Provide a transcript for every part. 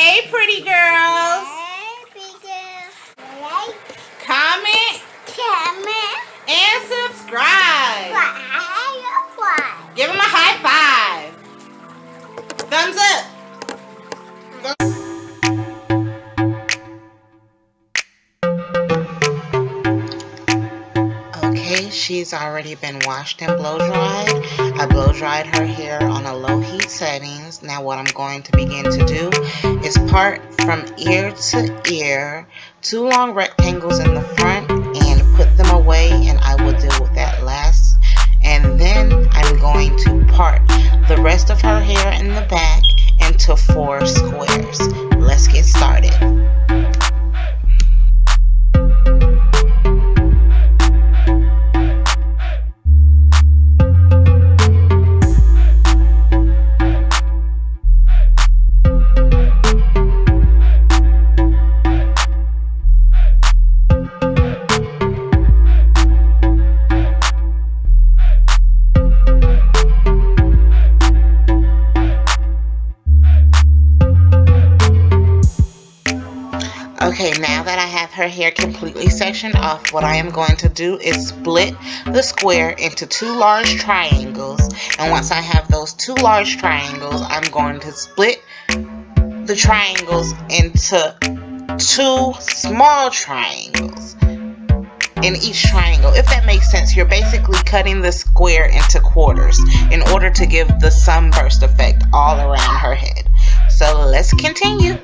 Hey, pretty girls. Comment and subscribe. Give them a high five. Thumbs up. Okay, she's already been washed and blow dried. I blow dried her hair on a low heat settings. Now what I'm going to begin to do is part from ear to ear, 2 long rectangles in the front, and put them away, and I will deal with that last. And then I'm going to part the rest of her hair in the back into 4 squares. Let's get started. Okay, now that I have her hair completely sectioned off, what I am going to do is split the square into 2 large triangles. And once I have those 2 large triangles, I'm going to split the triangles into 2 small triangles in each triangle. If that makes sense, you're basically cutting the square into quarters in order to give the sunburst effect all around her head. So let's continue.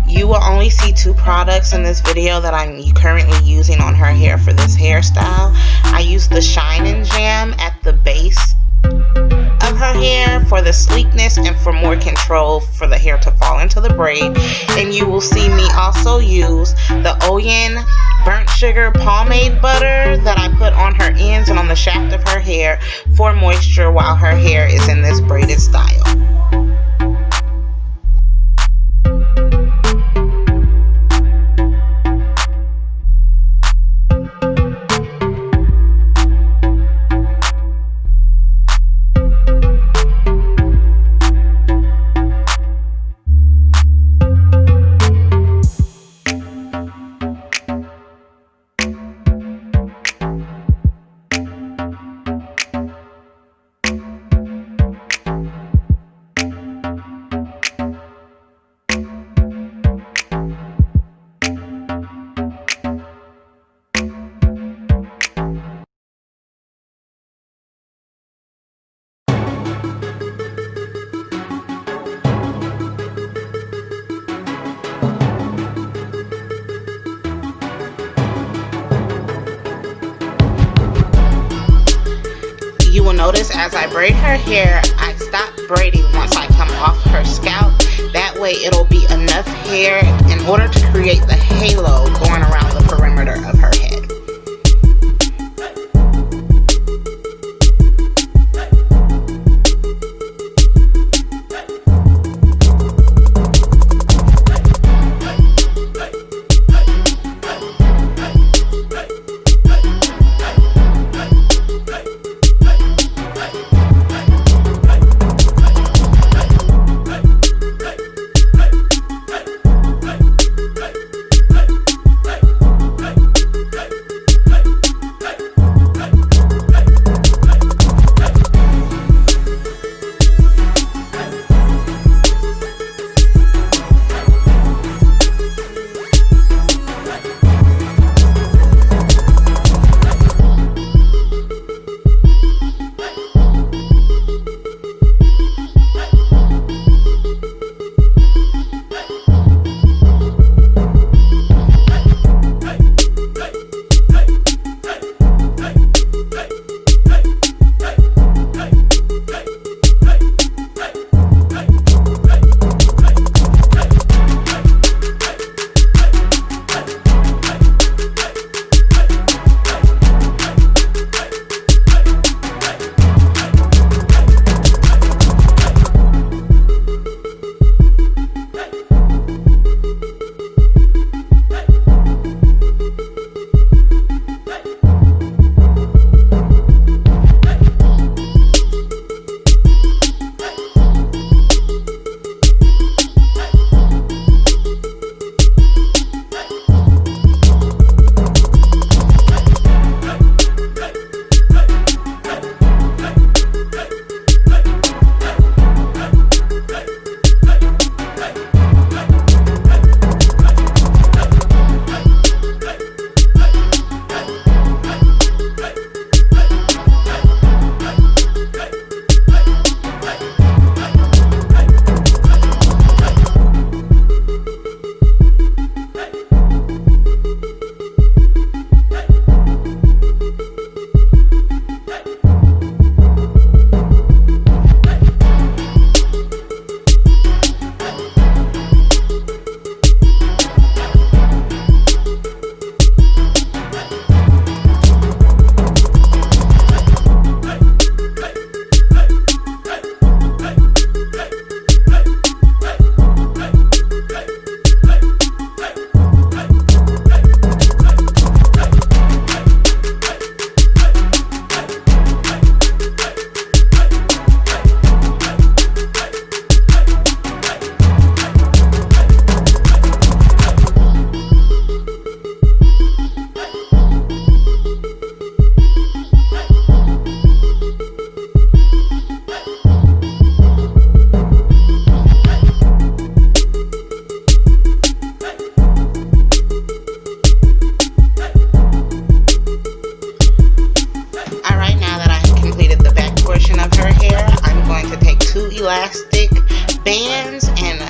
You will only see 2 products in this video that I'm currently using on her hair for this hairstyle. I use the Shine and Jam at the base of her hair for the sleekness and for more control for the hair to fall into the braid. And you will see me also use the Onyx burnt sugar pomade butter that I put on her ends and on the shaft of her hair for moisture while her hair is in this braided style. You will notice as I braid her hair, I stop braiding once I come off her scalp. That way it'll be enough hair in order to create the halo going around the perimeter of her head. bands and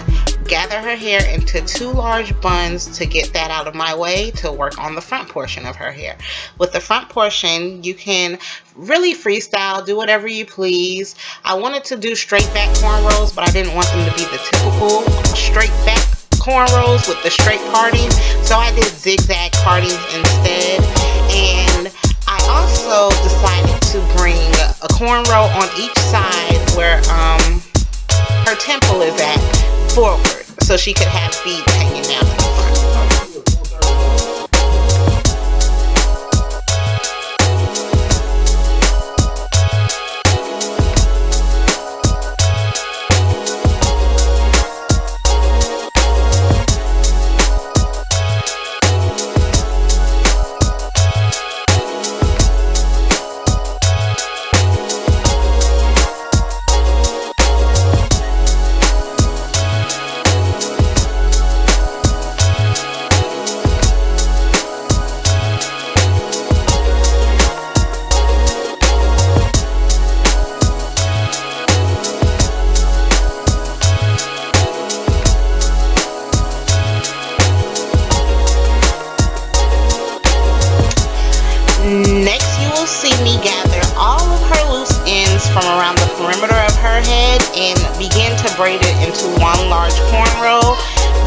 gather her hair into two large buns to get that out of my way to work on the front portion of her hair. With the front portion, you can really freestyle, do whatever you please. I wanted to do straight back cornrows, but I didn't want them to be the typical straight back cornrows with the straight parting, so I did zigzag partings instead. And I also decided to bring a cornrow on each side where her temple is at forward, so she could have beads hanging down in the front. Next, you will see me gather all of her loose ends from around the perimeter of her head and begin to braid it into one large cornrow.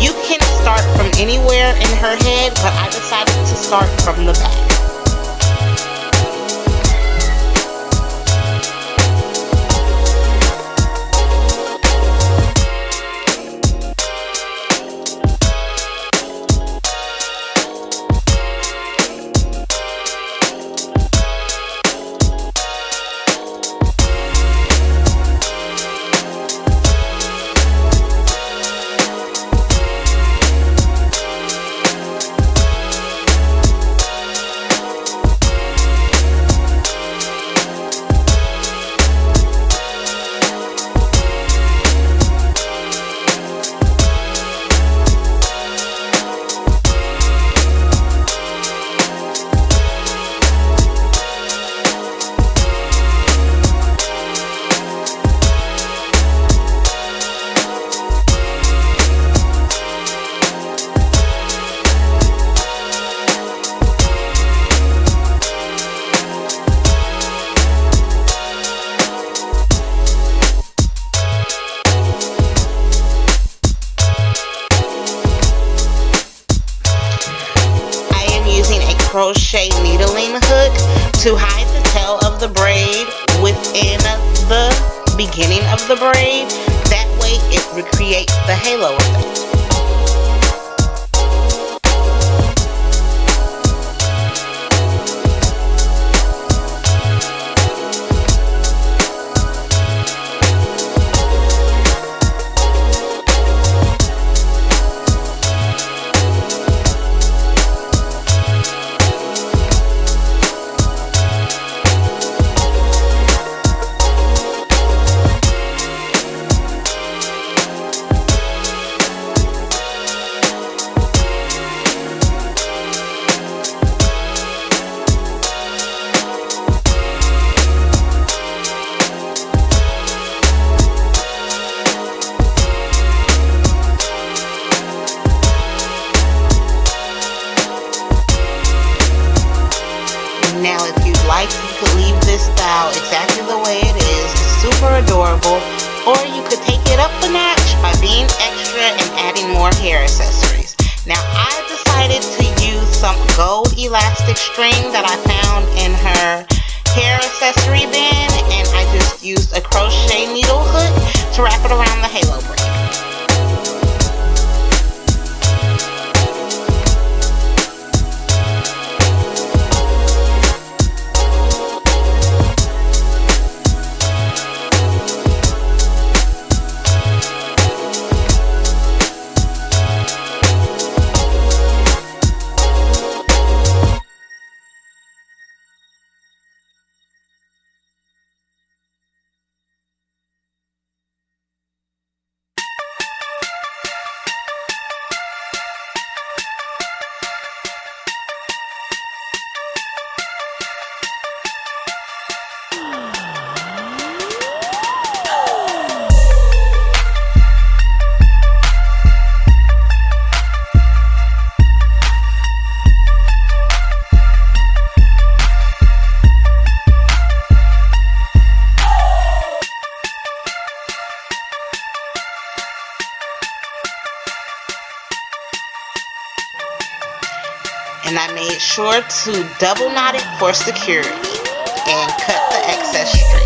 You can start from anywhere in her head, but I decided to start from the back. Crochet needling hook to hide the tail of the braid within the beginning of the braid. That way it recreates the halo effect. Now, if you'd like, you could leave this style exactly the way it is. It's super adorable. Or you could take it up a notch by being extra and adding more hair accessories. Now, I decided to use some gold elastic string that I found in her hair accessory bin, and I just used a crochet needle hook to wrap it around the halo braid. made sure to double knot it for security and cut the excess string.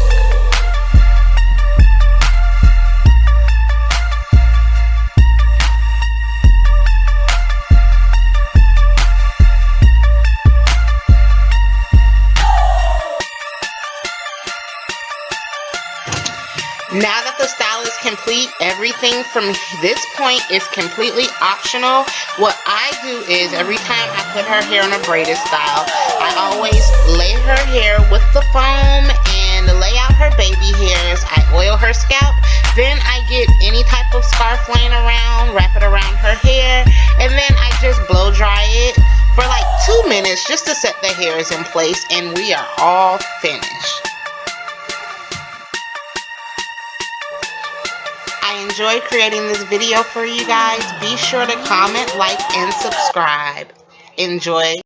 Now that the style is complete, everything from this point is completely optional. What I do is every time I put her hair in a braided style, I always lay her hair with the foam and lay out her baby hairs. I oil her scalp. Then I get any type of scarf laying around, wrap it around her hair, and then I just blow dry it for like 2 minutes just to set the hairs in place, and we are all finished. I enjoyed creating this video for you guys. Be sure to comment, like, and subscribe. Enjoy.